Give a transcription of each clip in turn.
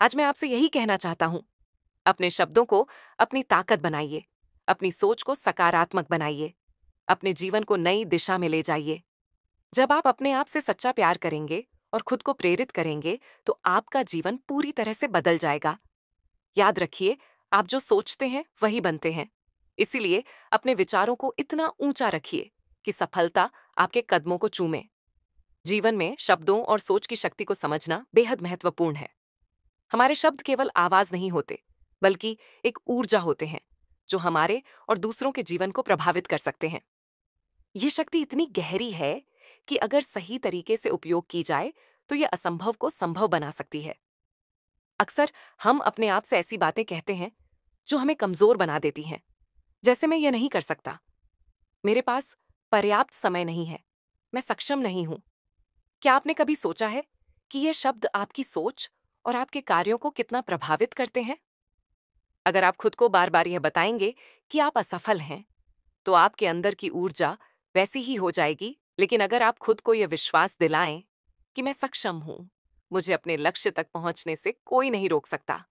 आज मैं आपसे यही कहना चाहता हूँ, अपने शब्दों को अपनी ताकत बनाइए, अपनी सोच को सकारात्मक बनाइए, अपने जीवन को नई दिशा में ले जाइए। जब आप अपने आप से सच्चा प्यार करेंगे और खुद को प्रेरित करेंगे, तो आपका जीवन पूरी तरह से बदल जाएगा। याद रखिए, आप जो सोचते हैं वही बनते हैं। इसीलिए अपने विचारों को इतना ऊंचा रखिए कि सफलता आपके कदमों को चूमे। जीवन में शब्दों और सोच की शक्ति को समझना बेहद महत्वपूर्ण है। हमारे शब्द केवल आवाज नहीं होते, बल्कि एक ऊर्जा होते हैं जो हमारे और दूसरों के जीवन को प्रभावित कर सकते हैं। ये शक्ति इतनी गहरी है कि अगर सही तरीके से उपयोग की जाए तो ये असंभव को संभव बना सकती है। अक्सर हम अपने आप से ऐसी बातें कहते हैं जो हमें कमजोर बना देती हैं, जैसे मैं ये नहीं कर सकता, मेरे पास पर्याप्त समय नहीं है, मैं सक्षम नहीं हूं। क्या आपने कभी सोचा है कि ये शब्द आपकी सोच और आपके कार्यों को कितना प्रभावित करते हैं? अगर आप खुद को बार बार यह बताएंगे कि आप असफल हैं, तो आपके अंदर की ऊर्जा वैसी ही हो जाएगी। लेकिन अगर आप खुद को यह विश्वास दिलाएं कि मैं सक्षम हूं, मुझे अपने लक्ष्य तक पहुंचने से कोई नहीं रोक सकता,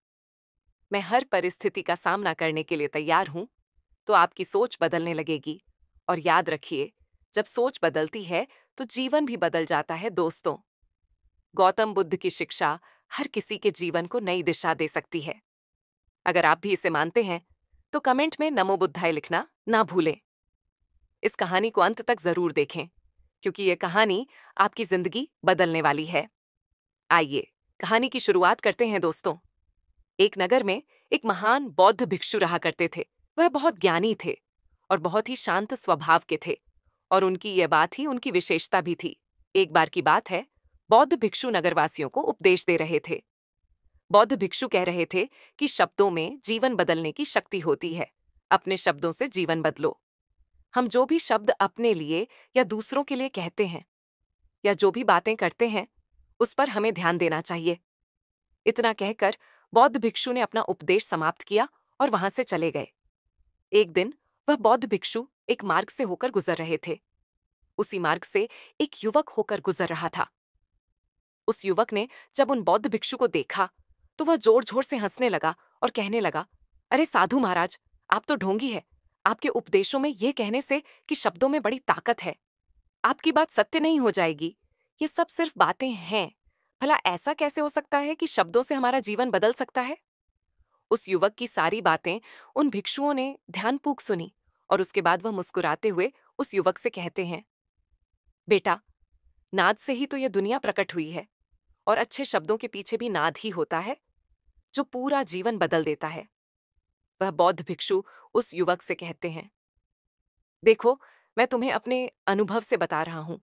मैं हर परिस्थिति का सामना करने के लिए तैयार हूं, तो आपकी सोच बदलने लगेगी। और याद रखिए, जब सोच बदलती है तो जीवन भी बदल जाता है दोस्तों। गौतम बुद्ध की शिक्षा हर किसी के जीवन को नई दिशा दे सकती है। अगर आप भी इसे मानते हैं, तो कमेंट में नमो बुद्धाय लिखना ना भूलें। इस कहानी को अंत तक जरूर देखें, क्योंकि यह कहानी आपकी जिंदगी बदलने वाली है। आइए कहानी की शुरुआत करते हैं दोस्तों। एक नगर में एक महान बौद्ध भिक्षु रहा करते थे। वह बहुत ज्ञानी थे और बहुत ही शांत स्वभाव के थे, और उनकी यह बात ही उनकी विशेषता भी थी। एक बार की बात है, बौद्ध भिक्षु नगरवासियों को उपदेश दे रहे थे। बौद्ध भिक्षु कह रहे थे कि शब्दों में जीवन बदलने की शक्ति होती है। अपने शब्दों से जीवन बदलो। हम जो भी शब्द अपने लिए या दूसरों के लिए कहते हैं, या जो भी बातें करते हैं, उस पर हमें ध्यान देना चाहिए। इतना कहकर बौद्ध भिक्षु ने अपना उपदेश समाप्त किया और वहां से चले गए। एक दिन वह बौद्ध भिक्षु एक मार्ग से होकर गुजर रहे थे। उसी मार्ग से एक युवक होकर गुजर रहा था। उस युवक ने जब उन बौद्ध भिक्षु को देखा, तो वह जोर जोर से हंसने लगा और कहने लगा, अरे साधु महाराज, आप तो ढोंगी है। आपके उपदेशों में यह कहने से कि शब्दों में बड़ी ताकत है, आपकी बात सत्य नहीं हो जाएगी। ये सब सिर्फ बातें हैं। भला ऐसा कैसे हो सकता है कि शब्दों से हमारा जीवन बदल सकता है? उस युवक की सारी बातें उन भिक्षुओं ने ध्यानपूर्वक सुनी, और उसके बाद वह मुस्कुराते हुए उस युवक से कहते हैं, बेटा, नाद से ही तो यह दुनिया प्रकट हुई है, और अच्छे शब्दों के पीछे भी नाद ही होता है जो पूरा जीवन बदल देता है। वह बौद्ध भिक्षु उस युवक से कहते हैं, देखो, मैं तुम्हें अपने अनुभव से बता रहा हूं,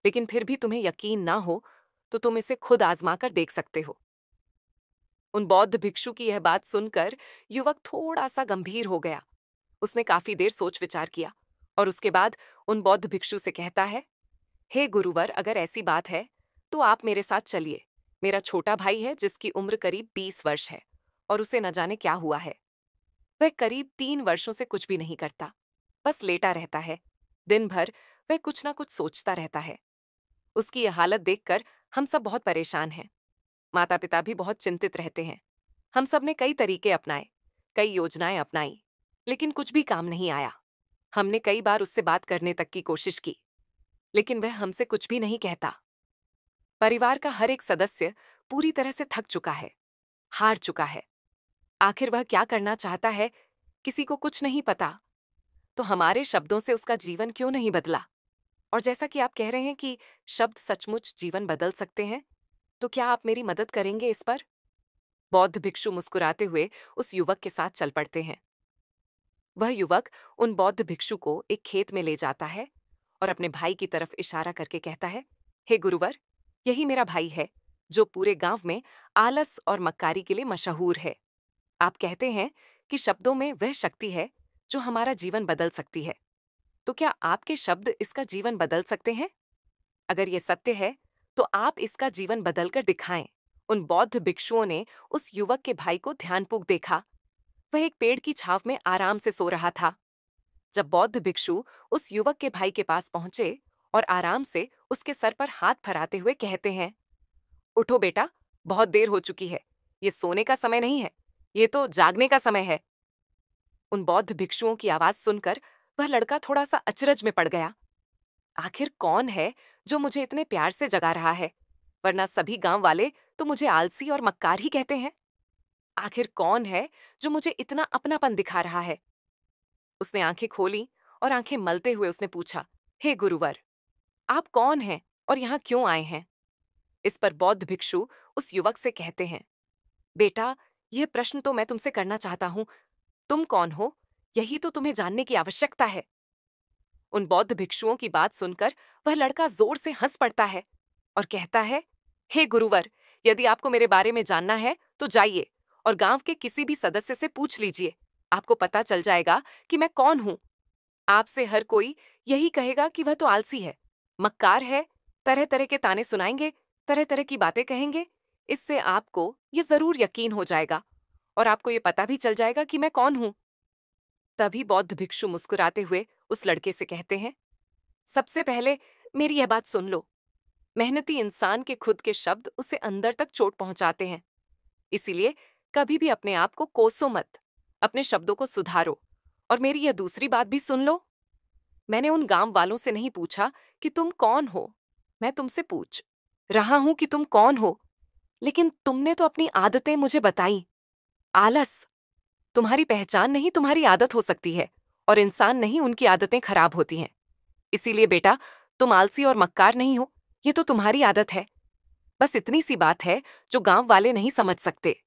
लेकिन फिर भी तुम्हें यकीन ना हो तो तुम इसे खुद आजमा कर देख सकते हो। उन बौद्ध भिक्षु की यह बात सुनकर युवक थोड़ा सा गंभीर हो गया। उसने काफी देर सोच विचार किया और उसके बाद उन बौद्ध भिक्षु से कहता है, हे गुरुवर, अगर ऐसी बात है तो आप मेरे साथ चलिए। मेरा छोटा भाई है जिसकी उम्र करीब 20 वर्ष है, और उसे न जाने क्या हुआ है। वह करीब 3 वर्षों से कुछ भी नहीं करता, बस लेटा रहता है। दिन भर वह कुछ ना कुछ सोचता रहता है। उसकी यह हालत देखकर हम सब बहुत परेशान हैं। माता पिता भी बहुत चिंतित रहते हैं। हम सब ने कई तरीके अपनाए, कई योजनाएं अपनाई, लेकिन कुछ भी काम नहीं आया। हमने कई बार उससे बात करने तक की कोशिश की, लेकिन वह हमसे कुछ भी नहीं कहता। परिवार का हर एक सदस्य पूरी तरह से थक चुका है, हार चुका है। आखिर वह क्या करना चाहता है, किसी को कुछ नहीं पता। तो हमारे शब्दों से उसका जीवन क्यों नहीं बदला? और जैसा कि आप कह रहे हैं कि शब्द सचमुच जीवन बदल सकते हैं, तो क्या आप मेरी मदद करेंगे इस पर? बौद्ध भिक्षु मुस्कुराते हुए उस युवक के साथ चल पड़ते हैं। वह युवक उन बौद्ध भिक्षु को एक खेत में ले जाता है और अपने भाई की तरफ इशारा करके कहता है, हे गुरुवर, यही मेरा भाई है जो पूरे गांव में आलस और मक्कारी के लिए मशहूर है। आप कहते हैं कि शब्दों में वह शक्ति है जो हमारा जीवन बदल सकती है। तो क्या आपके शब्द इसका जीवन बदल सकते हैं? अगर यह सत्य है, तो आप इसका जीवन बदलकर दिखाएं। उन बौद्ध भिक्षुओं ने उस युवक के भाई को ध्यानपूर्वक देखा। वह एक पेड़ की छांव में आराम से सो रहा था। जब बौद्ध भिक्षु उस युवक के भाई के पास पहुंचे और आराम से उसके सर पर हाथ फराते हुए कहते हैं, उठो बेटा, बहुत देर हो चुकी है, ये सोने का समय नहीं है, ये तो जागने का समय है। उन बौद्ध भिक्षुओं की आवाज सुनकर वह लड़का थोड़ा सा अचरज में पड़ गया। आखिर कौन है जो मुझे इतने प्यार से जगा रहा है, वरना सभी गांव वाले तो मुझे आलसी और मक्कार ही कहते हैं। आखिर कौन है जो मुझे इतना अपनापन दिखा रहा है? उसने आंखें खोली और आंखें मलते हुए उसने पूछा, हे गुरुवर, आप कौन हैं और यहाँ क्यों आए हैं? इस पर बौद्ध भिक्षु उस युवक से कहते हैं, बेटा, यह प्रश्न तो मैं तुमसे करना चाहता हूं, तुम कौन हो, यही तो तुम्हें जानने की आवश्यकता है। उन बौद्ध भिक्षुओं की बात सुनकर वह लड़का जोर से हंस पड़ता है और कहता है, हे गुरुवर, यदि आपको मेरे बारे में जानना है तो जाइए और गांव के किसी भी सदस्य से पूछ लीजिए, आपको पता चल जाएगा कि मैं कौन हूं। आपसे हर कोई यही कहेगा कि वह तो आलसी है, मक्कार है, तरह तरह के ताने सुनाएंगे, तरह तरह की बातें कहेंगे। इससे आपको ये जरूर यकीन हो जाएगा और आपको ये पता भी चल जाएगा कि मैं कौन हूं। तभी बौद्ध भिक्षु मुस्कुराते हुए उस लड़के से कहते हैं, सबसे पहले मेरी यह बात सुन लो। मेहनती इंसान के खुद के शब्द उसे अंदर तक चोट पहुंचाते हैं। इसीलिए कभी भी अपने आप को कोसो मत, अपने शब्दों को सुधारो। और मेरी यह दूसरी बात भी सुन लो। मैंने उन गांव वालों से नहीं पूछा कि तुम कौन हो, मैं तुमसे पूछ रहा हूं कि तुम कौन हो। लेकिन तुमने तो अपनी आदतें मुझे बताई। आलस तुम्हारी पहचान नहीं, तुम्हारी आदत हो सकती है, और इंसान नहीं, उनकी आदतें खराब होती हैं। इसीलिए बेटा, तुम आलसी और मक्कार नहीं हो, ये तो तुम्हारी आदत है। बस इतनी सी बात है जो गांव वाले नहीं समझ सकते।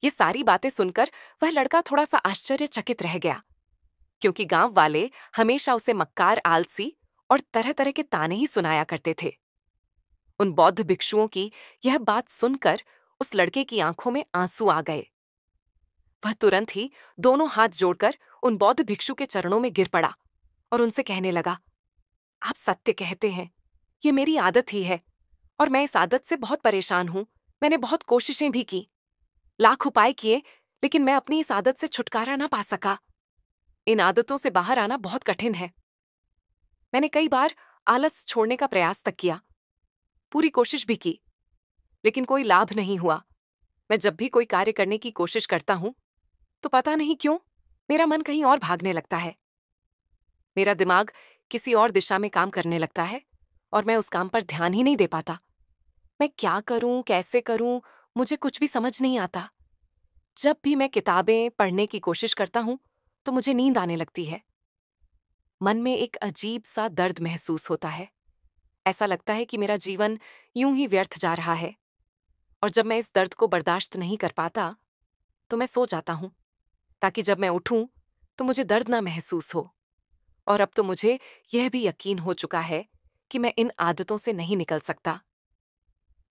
ये सारी बातें सुनकर वह लड़का थोड़ा सा आश्चर्यचकित रह गया, क्योंकि गांव वाले हमेशा उसे मक्कार, आलसी और तरह तरह के ताने ही सुनाया करते थे। उन बौद्ध भिक्षुओं की यह बात सुनकर उस लड़के की आंखों में आंसू आ गए। वह तुरंत ही दोनों हाथ जोड़कर उन बौद्ध भिक्षु के चरणों में गिर पड़ा और उनसे कहने लगा, आप सत्य कहते हैं, ये मेरी आदत ही है और मैं इस आदत से बहुत परेशान हूं। मैंने बहुत कोशिशें भी की, लाख उपाय किए, लेकिन मैं अपनी इस आदत से छुटकारा ना पा सका। इन आदतों से बाहर आना बहुत कठिन है। मैंने कई बार आलस छोड़ने का प्रयास तक किया, पूरी कोशिश भी की, लेकिन कोई लाभ नहीं हुआ। मैं जब भी कोई कार्य करने की कोशिश करता हूं तो पता नहीं क्यों मेरा मन कहीं और भागने लगता है। मेरा दिमाग किसी और दिशा में काम करने लगता है और मैं उस काम पर ध्यान ही नहीं दे पाता। मैं क्या करूं, कैसे करूं, मुझे कुछ भी समझ नहीं आता। जब भी मैं किताबें पढ़ने की कोशिश करता हूं तो मुझे नींद आने लगती है। मन में एक अजीब सा दर्द महसूस होता है। ऐसा लगता है कि मेरा जीवन यूं ही व्यर्थ जा रहा है। और जब मैं इस दर्द को बर्दाश्त नहीं कर पाता तो मैं सो जाता हूं, ताकि जब मैं उठूं तो मुझे दर्द ना महसूस हो। और अब तो मुझे यह भी यकीन हो चुका है कि मैं इन आदतों से नहीं निकल सकता।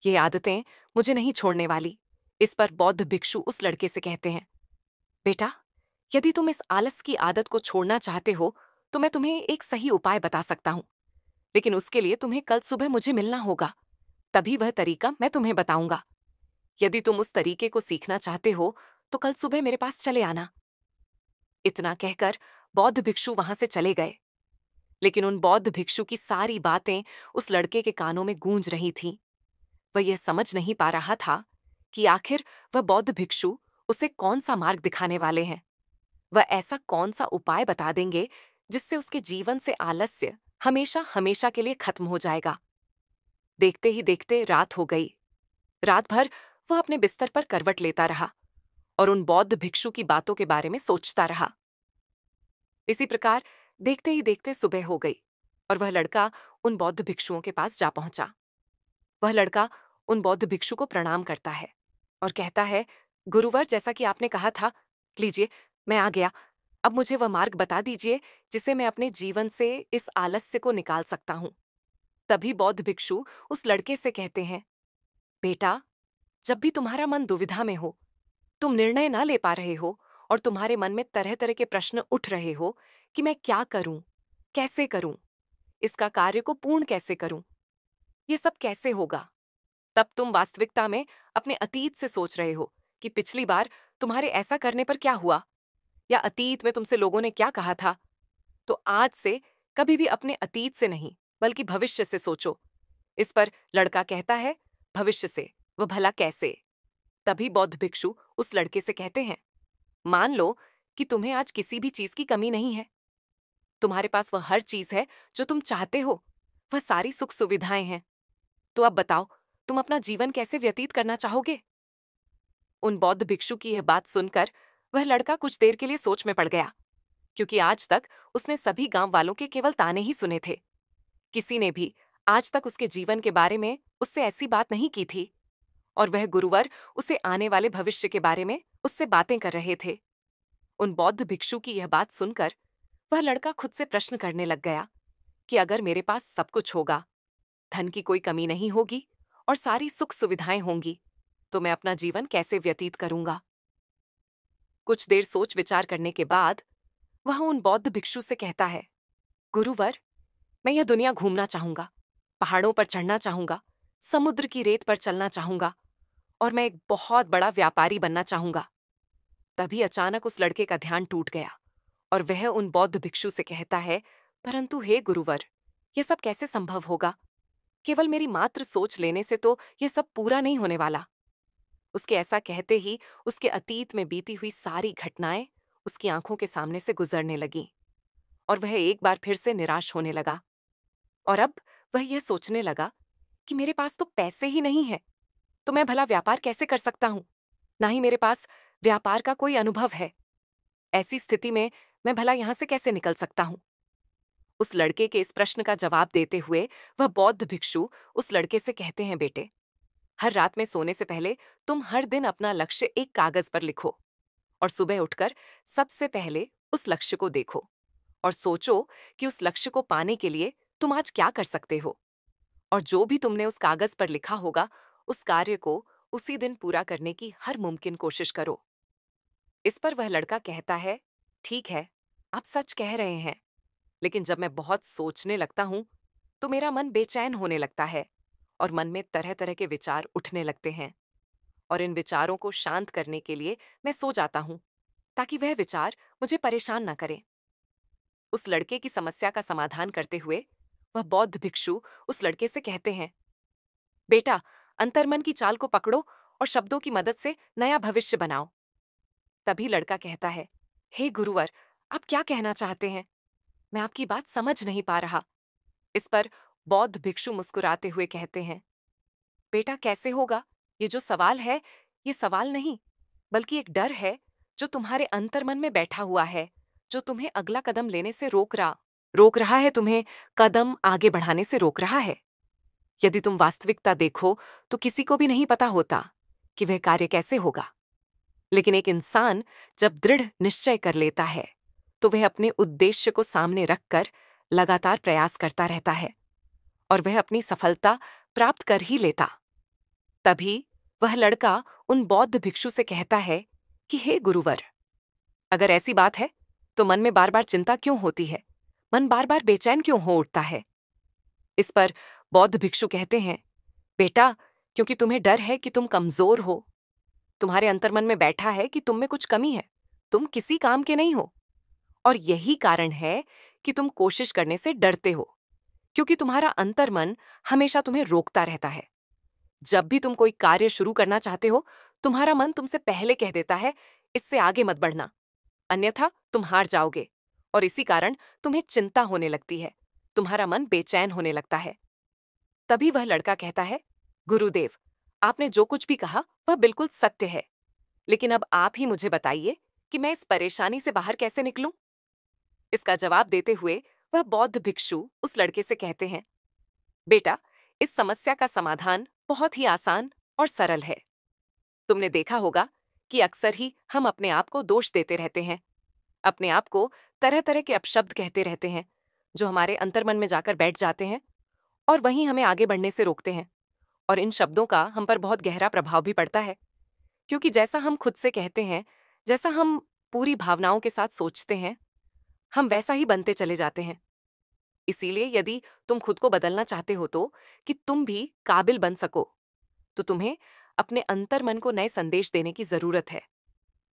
ये आदतें मुझे नहीं छोड़ने वाली। इस पर बौद्ध भिक्षु उस लड़के से कहते हैं, बेटा, यदि तुम इस आलस की आदत को छोड़ना चाहते हो तो मैं तुम्हें एक सही उपाय बता सकता हूं, लेकिन उसके लिए तुम्हें कल सुबह मुझे मिलना होगा, तभी वह तरीका मैं तुम्हें बताऊंगा। यदि तुम उस तरीके को सीखना चाहते हो तो कल सुबह मेरे पास चले आना। इतना कहकर बौद्ध भिक्षु वहां से चले गए। लेकिन उन बौद्ध भिक्षु की सारी बातें उस लड़के के कानों में गूंज रही थीं। वह यह समझ नहीं पा रहा था कि आखिर वह बौद्ध भिक्षु उसे कौन सा मार्ग दिखाने वाले हैं। वह ऐसा कौन सा उपाय बता देंगे जिससे उसके जीवन से आलस्य हमेशा हमेशा के लिए खत्म हो जाएगा। देखते ही देखते रात हो गई। रात भर वह अपने बिस्तर पर करवट लेता रहा और उन बौद्ध भिक्षु की बातों के बारे में सोचता रहा। इसी प्रकार देखते ही देखते सुबह हो गई और वह लड़का उन बौद्ध भिक्षुओं के पास जा पहुंचा। वह लड़का उन बौद्ध भिक्षु को प्रणाम करता है और कहता है, गुरुवर, जैसा कि आपने कहा था, लीजिए, मैं आ गया। अब मुझे वह मार्ग बता दीजिए जिसे मैं अपने जीवन से इस आलस्य को निकाल सकता हूं। तभी बौद्ध भिक्षु उस लड़के से कहते हैं, बेटा, जब भी तुम्हारा मन दुविधा में हो, तुम निर्णय ना ले पा रहे हो और तुम्हारे मन में तरह तरह के प्रश्न उठ रहे हो कि मैं क्या करूं, कैसे करूं, इसका कार्य को पूर्ण कैसे करूं, ये सब कैसे होगा, तब तुम वास्तविकता में अपने अतीत से सोच रहे हो कि पिछली बार तुम्हारे ऐसा करने पर क्या हुआ, या अतीत में तुमसे लोगों ने क्या कहा था। तो आज से कभी भी अपने अतीत से नहीं, बल्कि भविष्य से सोचो। इस पर लड़का कहता है, भविष्य से? वह भला कैसे? तभी बौद्ध भिक्षु उस लड़के से कहते हैं, मान लो कि तुम्हें आज किसी भी चीज की कमी नहीं है। तुम्हारे पास वह हर चीज है जो तुम चाहते हो, वह सारी सुख सुविधाएं हैं। तो अब बताओ, तुम अपना जीवन कैसे व्यतीत करना चाहोगे? उन बौद्ध भिक्षु की यह बात सुनकर वह लड़का कुछ देर के लिए सोच में पड़ गया, क्योंकि आज तक उसने सभी गांव वालों के केवल ताने ही सुने थे। किसी ने भी आज तक उसके जीवन के बारे में उससे ऐसी बात नहीं की थी, और वह गुरुवर उसे आने वाले भविष्य के बारे में उससे बातें कर रहे थे। उन बौद्ध भिक्षु की यह बात सुनकर वह लड़का खुद से प्रश्न करने लग गया कि अगर मेरे पास सब कुछ होगा, धन की कोई कमी नहीं होगी और सारी सुख सुविधाएं होंगी, तो मैं अपना जीवन कैसे व्यतीत करूंगा? कुछ देर सोच विचार करने के बाद वह उन बौद्ध भिक्षु से कहता है, गुरुवर, मैं यह दुनिया घूमना चाहूंगा, पहाड़ों पर चढ़ना चाहूंगा, समुद्र की रेत पर चलना चाहूंगा, और मैं एक बहुत बड़ा व्यापारी बनना चाहूंगा। तभी अचानक उस लड़के का ध्यान टूट गया और वह उन बौद्ध भिक्षु से कहता है, परंतु हे गुरुवर, यह सब कैसे संभव होगा? केवल मेरी मात्र सोच लेने से तो यह सब पूरा नहीं होने वाला। उसके ऐसा कहते ही उसके अतीत में बीती हुई सारी घटनाएं उसकी आंखों के सामने से गुजरने लगीं, और वह एक बार फिर से निराश होने लगा। और अब वह यह सोचने लगा कि मेरे पास तो पैसे ही नहीं है, तो मैं भला व्यापार कैसे कर सकता हूं? ना ही मेरे पास व्यापार का कोई अनुभव है। ऐसी स्थिति में मैं भला यहां से कैसे निकल सकता हूं? उस लड़के के इस प्रश्न का जवाब देते हुए वह बौद्ध भिक्षु उस लड़के से कहते हैं, बेटे, हर रात में सोने से पहले तुम हर दिन अपना लक्ष्य एक कागज पर लिखो, और सुबह उठकर सबसे पहले उस लक्ष्य को देखो और सोचो कि उस लक्ष्य को पाने के लिए तुम आज क्या कर सकते हो। और जो भी तुमने उस कागज पर लिखा होगा, उस कार्य को उसी दिन पूरा करने की हर मुमकिन कोशिश करो। इस पर वह लड़का कहता है, ठीक है, आप सच कह रहे हैं, लेकिन जब मैं बहुत सोचने लगता हूं तो मेरा मन बेचैन होने लगता है और मन में तरह तरह के विचार उठने लगते हैं, और इन विचारों को शांत करने के लिए मैं सो जाता हूं, ताकि वह विचार मुझे परेशान ना करें। उस लड़के की समस्या का समाधान करते हुए वह बौद्ध भिक्षु उस लड़के से कहते हैं, बेटा, अंतर्मन की चाल को पकड़ो और शब्दों की मदद से नया भविष्य बनाओ। तभी लड़का कहता है, हे गुरुवर, आप क्या कहना चाहते हैं? मैं आपकी बात समझ नहीं पा रहा। इस पर बौद्ध भिक्षु मुस्कुराते हुए कहते हैं, बेटा, कैसे होगा? ये जो सवाल है, ये सवाल नहीं, बल्कि एक डर है जो तुम्हारे अंतर्मन में बैठा हुआ है, जो तुम्हें अगला कदम लेने से रोक रहा है, तुम्हें कदम आगे बढ़ाने से रोक रहा है। यदि तुम वास्तविकता देखो तो किसी को भी नहीं पता होता कि वह कार्य कैसे होगा, लेकिन एक इंसान जब दृढ़ निश्चय कर लेता है तो वह अपने उद्देश्य को सामने रखकर लगातार प्रयास करता रहता है, और वह अपनी सफलता प्राप्त कर ही लेता। तभी वह लड़का उन बौद्ध भिक्षु से कहता है कि हे गुरुवर, अगर ऐसी बात है तो मन में बार बार चिंता क्यों होती है? मन बार बार बेचैन क्यों हो उठता है? इस पर बौद्ध भिक्षु कहते हैं, बेटा, क्योंकि तुम्हें डर है कि तुम कमजोर हो। तुम्हारे अंतर्मन में बैठा है कि तुम में कुछ कमी है, तुम किसी काम के नहीं हो, और यही कारण है कि तुम कोशिश करने से डरते हो, क्योंकि तुम्हारा अंतर्मन हमेशा तुम्हें रोकता रहता है। जब भी तुम कोई कार्य शुरू करना चाहते हो, तुम्हारा मन तुमसे पहले कह देता है, इससे आगे मत बढ़ना, अन्यथा तुम हार जाओगे, और इसी कारण तुम्हें चिंता होने लगती है, तुम्हारा मन बेचैन होने लगता है। तभी वह लड़का कहता है, गुरुदेव, आपने जो कुछ भी कहा वह बिल्कुल सत्य है, लेकिन अब आप ही मुझे बताइए कि मैं इस परेशानी से बाहर कैसे निकलूं? इसका जवाब देते हुए वह बौद्ध भिक्षु उस लड़के से कहते हैं, बेटा, इस समस्या का समाधान बहुत ही आसान और सरल है। तुमने देखा होगा कि अक्सर ही हम अपने आप को दोष देते रहते हैं, अपने आप को तरह तरह के अपशब्द कहते रहते हैं, जो हमारे अंतर्मन में जाकर बैठ जाते हैं और वहीं हमें आगे बढ़ने से रोकते हैं। और इन शब्दों का हम पर बहुत गहरा प्रभाव भी पड़ता है, क्योंकि जैसा हम खुद से कहते हैं, जैसा हम पूरी भावनाओं के साथ सोचते हैं, हम वैसा ही बनते चले जाते हैं। इसीलिए यदि तुम खुद को बदलना चाहते हो तो कि तुम भी काबिल बन सको, तो तुम्हें अपने अंतर्मन को नए संदेश देने की जरूरत है,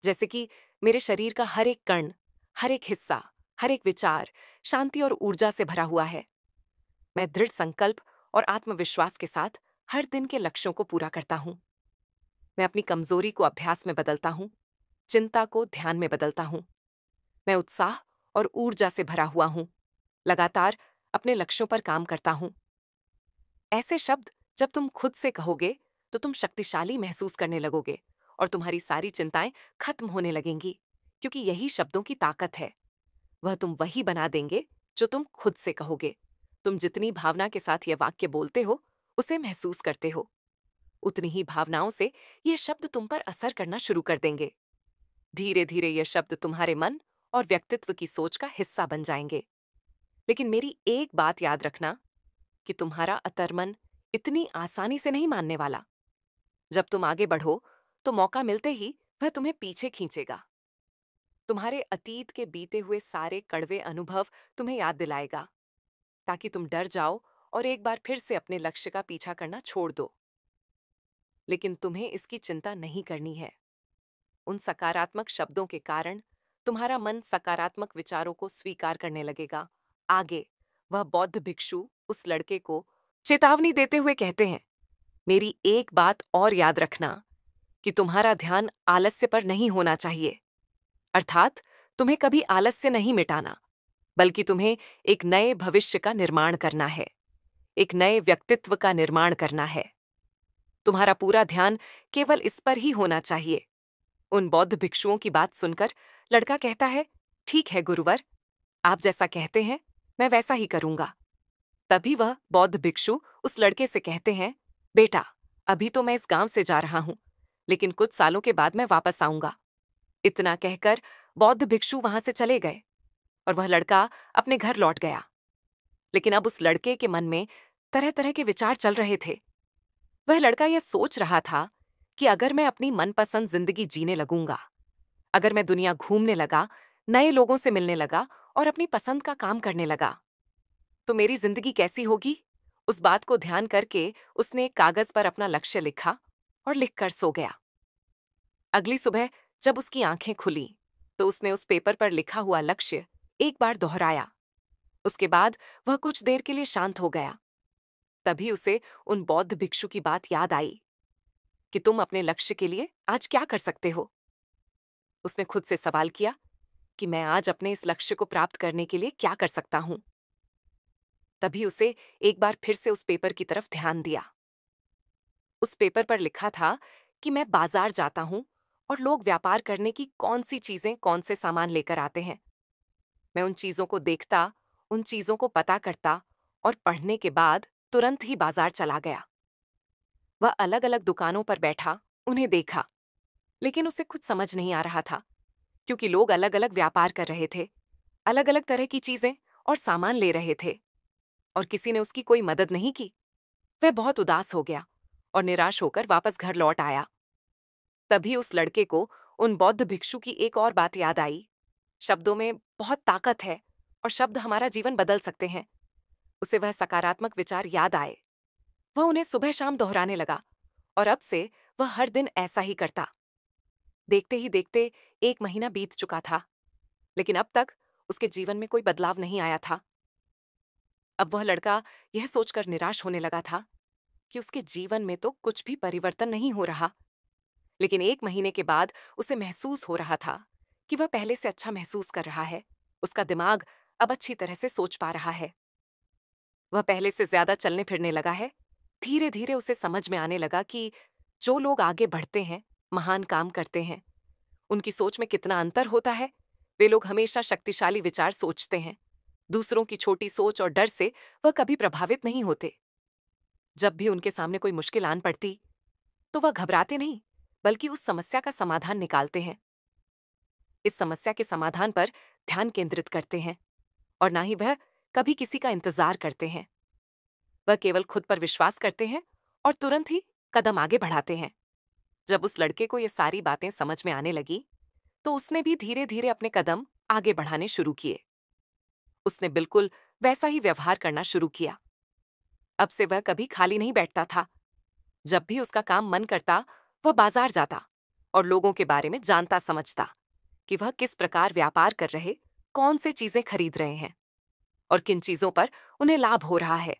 जैसे कि मेरे शरीर का हर एक कण, हर एक हिस्सा, हर एक विचार शांति और ऊर्जा से भरा हुआ है। मैं दृढ़ संकल्प और आत्मविश्वास के साथ हर दिन के लक्ष्यों को पूरा करता हूं। मैं अपनी कमजोरी को अभ्यास में बदलता हूँ, चिंता को ध्यान में बदलता हूँ। मैं उत्साह और ऊर्जा से भरा हुआ हूँ, लगातार अपने लक्ष्यों पर काम करता हूँ। ऐसे शब्द जब तुम खुद से कहोगे तो तुम शक्तिशाली महसूस करने लगोगे और तुम्हारी सारी चिंताएं खत्म होने लगेंगी, क्योंकि यही शब्दों की ताकत है। वह तुम वही बना देंगे जो तुम खुद से कहोगे। तुम जितनी भावना के साथ यह वाक्य बोलते हो, उसे महसूस करते हो, उतनी ही भावनाओं से ये शब्द तुम पर असर करना शुरू कर देंगे। धीरे धीरे ये शब्द तुम्हारे मन और व्यक्तित्व की सोच का हिस्सा बन जाएंगे। लेकिन मेरी एक बात याद रखना कि तुम्हारा अतर्मन इतनी आसानी से नहीं मानने वाला। जब तुम आगे बढ़ो तो मौका मिलते ही वह तुम्हें पीछे खींचेगा। तुम्हारे अतीत के बीते हुए सारे कड़वे अनुभव तुम्हें याद दिलाएगा, ताकि तुम डर जाओ और एक बार फिर से अपने लक्ष्य का पीछा करना छोड़ दो। लेकिन तुम्हें इसकी चिंता नहीं करनी है। उन सकारात्मक शब्दों के कारण तुम्हारा मन सकारात्मक विचारों को स्वीकार करने लगेगा। आगे वह बौद्ध भिक्षु उस लड़के को चेतावनी देते हुए कहते हैं, मेरी एक बात और याद रखना कि तुम्हारा ध्यान आलस्य पर नहीं होना चाहिए। अर्थात तुम्हें कभी आलस्य नहीं मिटाना, बल्कि तुम्हें एक नए भविष्य का निर्माण करना है, एक नए व्यक्तित्व का निर्माण करना है। तुम्हारा पूरा ध्यान केवल इस पर ही होना चाहिए। उन बौद्ध भिक्षुओं की बात सुनकर लड़का कहता है, ठीक है गुरुवर, आप जैसा कहते हैं मैं वैसा ही करूंगा। तभी वह बौद्ध भिक्षु उस लड़के से कहते हैं, बेटा, अभी तो मैं इस गांव से जा रहा हूं, लेकिन कुछ सालों के बाद मैं वापस आऊंगा। इतना कहकर बौद्ध भिक्षु वहां से चले गए और वह लड़का अपने घर लौट गया। लेकिन अब उस लड़के के मन में तरह तरह के विचार चल रहे थे। वह लड़का यह सोच रहा था कि अगर मैं अपनी मनपसंद जिंदगी जीने लगूंगा, अगर मैं दुनिया घूमने लगा, नए लोगों से मिलने लगा और अपनी पसंद का काम करने लगा, तो मेरी जिंदगी कैसी होगी। उस बात को ध्यान करके उसने एक कागज पर अपना लक्ष्य लिखा और लिखकर सो गया। अगली सुबह जब उसकी आंखें खुली तो उसने उस पेपर पर लिखा हुआ लक्ष्य एक बार दोहराया। उसके बाद वह कुछ देर के लिए शांत हो गया। तभी उसे उन बौद्ध भिक्षु की बात याद आई कि तुम अपने लक्ष्य के लिए आज क्या कर सकते हो। उसने खुद से सवाल किया कि मैं आज अपने इस लक्ष्य को प्राप्त करने के लिए क्या कर सकता हूं। तभी उसे एक बार फिर से उस पेपर की तरफ ध्यान दिया। उस पेपर पर लिखा था कि मैं बाजार जाता हूं और लोग व्यापार करने की कौन सी चीजें, कौन से सामान लेकर आते हैं। मैं उन चीजों को देखता, उन चीजों को पता करता और पढ़ने के बाद तुरंत ही बाजार चला गया। वह अलग अलग दुकानों पर बैठा, उन्हें देखा, लेकिन उसे कुछ समझ नहीं आ रहा था, क्योंकि लोग अलग अलग व्यापार कर रहे थे, अलग अलग तरह की चीजें और सामान ले रहे थे, और किसी ने उसकी कोई मदद नहीं की। वह बहुत उदास हो गया और निराश होकर वापस घर लौट आया। तभी उस लड़के को उन बौद्ध भिक्षु की एक और बात याद आई। शब्दों में बहुत ताकत है और शब्द हमारा जीवन बदल सकते हैं। उसे वह सकारात्मक विचार याद आए। वह उन्हें सुबह शाम दोहराने लगा और अब से वह हर दिन ऐसा ही करता। देखते ही देखते 1 महीना बीत चुका था, लेकिन अब तक उसके जीवन में कोई बदलाव नहीं आया था। अब वह लड़का यह सोचकर निराश होने लगा था कि उसके जीवन में तो कुछ भी परिवर्तन नहीं हो रहा। लेकिन 1 महीने के बाद उसे महसूस हो रहा था कि वह पहले से अच्छा महसूस कर रहा है। उसका दिमाग अब अच्छी तरह से सोच पा रहा है। वह पहले से ज्यादा चलने फिरने लगा है। धीरे धीरे उसे समझ में आने लगा कि जो लोग आगे बढ़ते हैं, महान काम करते हैं, उनकी सोच में कितना अंतर होता है। वे लोग हमेशा शक्तिशाली विचार सोचते हैं। दूसरों की छोटी सोच और डर से वह कभी प्रभावित नहीं होते। जब भी उनके सामने कोई मुश्किल आन पड़ती तो वह घबराते नहीं, बल्कि उस समस्या का समाधान निकालते हैं। इस समस्या के समाधान पर ध्यान केंद्रित करते हैं और ना ही वह कभी किसी का इंतजार करते हैं। वह केवल खुद पर विश्वास करते हैं और तुरंत ही कदम आगे बढ़ाते हैं। जब उस लड़के को ये सारी बातें समझ में आने लगी तो उसने भी धीरे धीरे अपने कदम आगे बढ़ाने शुरू किए। उसने बिल्कुल वैसा ही व्यवहार करना शुरू किया। अब से वह कभी खाली नहीं बैठता था। जब भी उसका काम मन करता, वह बाजार जाता और लोगों के बारे में जानता समझता कि वह किस प्रकार व्यापार कर रहे, कौन से चीजें खरीद रहे हैं और किन चीजों पर उन्हें लाभ हो रहा है।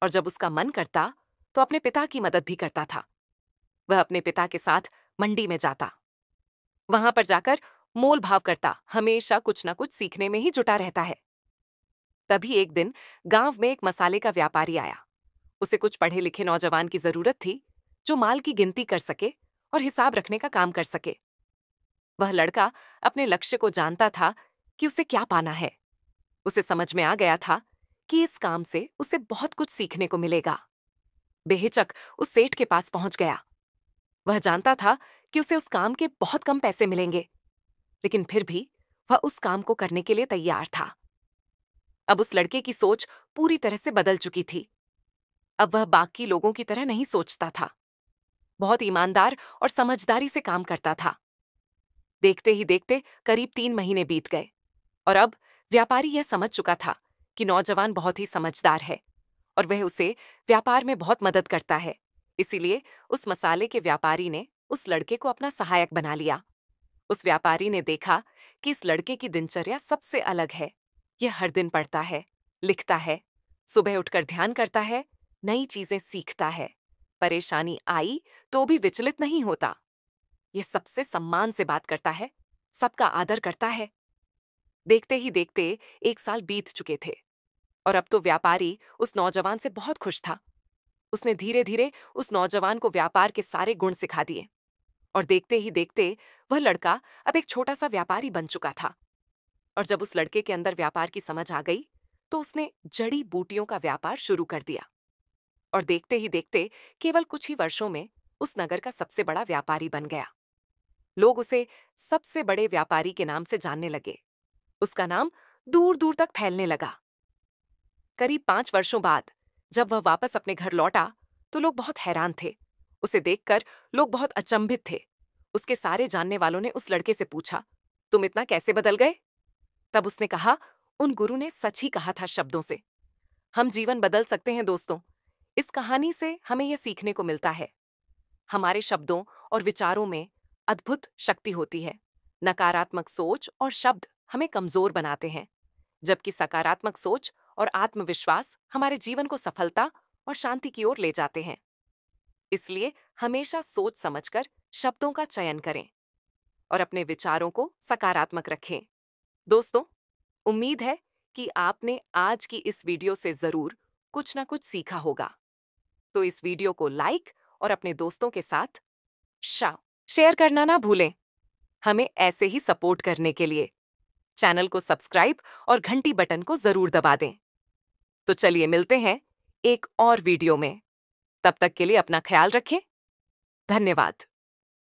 और जब उसका मन करता तो अपने पिता की मदद भी करता था। वह अपने पिता के साथ मंडी में जाता। वहां पर जाकर मोल भाव करता, हमेशा कुछ न कुछ सीखने में ही जुटा रहता है। तभी एक दिन गांव में एक मसाले का व्यापारी आया। उसे कुछ पढ़े लिखे नौजवान की जरूरत थी, जो माल की गिनती कर सके और हिसाब रखने का काम कर सके। वह लड़का अपने लक्ष्य को जानता था कि उसे क्या पाना है। उसे समझ में आ गया था कि इस काम से उसे बहुत कुछ सीखने को मिलेगा। बेहिचक उस सेठ के पास पहुंच गया। वह जानता था कि उसे उस काम के बहुत कम पैसे मिलेंगे, लेकिन फिर भी वह उस काम को करने के लिए तैयार था। अब उस लड़के की सोच पूरी तरह से बदल चुकी थी। अब वह बाकी लोगों की तरह नहीं सोचता था। बहुत ईमानदार और समझदारी से काम करता था। देखते ही देखते करीब 3 महीने बीत गए और अब व्यापारी यह समझ चुका था कि नौजवान बहुत ही समझदार है और वह उसे व्यापार में बहुत मदद करता है। इसीलिए उस मसाले के व्यापारी ने उस लड़के को अपना सहायक बना लिया। उस व्यापारी ने देखा कि इस लड़के की दिनचर्या सबसे अलग है। यह हर दिन पढ़ता है, लिखता है, सुबह उठकर ध्यान करता है, नई चीजें सीखता है। परेशानी आई तो भी विचलित नहीं होता। यह सबसे सम्मान से बात करता है, सबका आदर करता है। देखते ही देखते 1 साल बीत चुके थे और अब तो व्यापारी उस नौजवान से बहुत खुश था। उसने धीरे धीरे उस नौजवान को व्यापार के सारे गुण सिखा दिए और देखते ही देखते वह लड़का अब एक छोटा सा व्यापारी बन चुका था। और जब उस लड़के के अंदर व्यापार की समझ आ गई तो उसने जड़ी बूटियों का व्यापार शुरू कर दिया और देखते ही देखते केवल कुछ ही वर्षों में उस नगर का सबसे बड़ा व्यापारी बन गया। लोग उसे सबसे बड़े व्यापारी के नाम से जानने लगे। उसका नाम दूर दूर तक फैलने लगा। करीब 5 वर्षों बाद जब वह वापस अपने घर लौटा तो लोग बहुत हैरान थे। उसे देखकर लोग बहुत अचंभित थे। उसके सारे जानने वालों ने उस लड़के से पूछा, तुम इतना कैसे बदल गए? तब उसने कहा, उन गुरु ने सच ही कहा था शब्दों से। हम जीवन बदल सकते हैं दोस्तों। इस कहानी से हमें यह सीखने को मिलता है, हमारे शब्दों और विचारों में अद्भुत शक्ति होती है। नकारात्मक सोच और शब्द हमें कमजोर बनाते हैं, जबकि सकारात्मक सोच और आत्मविश्वास हमारे जीवन को सफलता और शांति की ओर ले जाते हैं। इसलिए हमेशा सोच समझकर शब्दों का चयन करें और अपने विचारों को सकारात्मक रखें। दोस्तों, उम्मीद है कि आपने आज की इस वीडियो से जरूर कुछ ना कुछ सीखा होगा। तो इस वीडियो को लाइक और अपने दोस्तों के साथ शेयर करना ना भूलें। हमें ऐसे ही सपोर्ट करने के लिए चैनल को सब्सक्राइब और घंटी बटन को जरूर दबा दें। तो चलिए मिलते हैं एक और वीडियो में। तब तक के लिए अपना ख्याल रखें। धन्यवाद।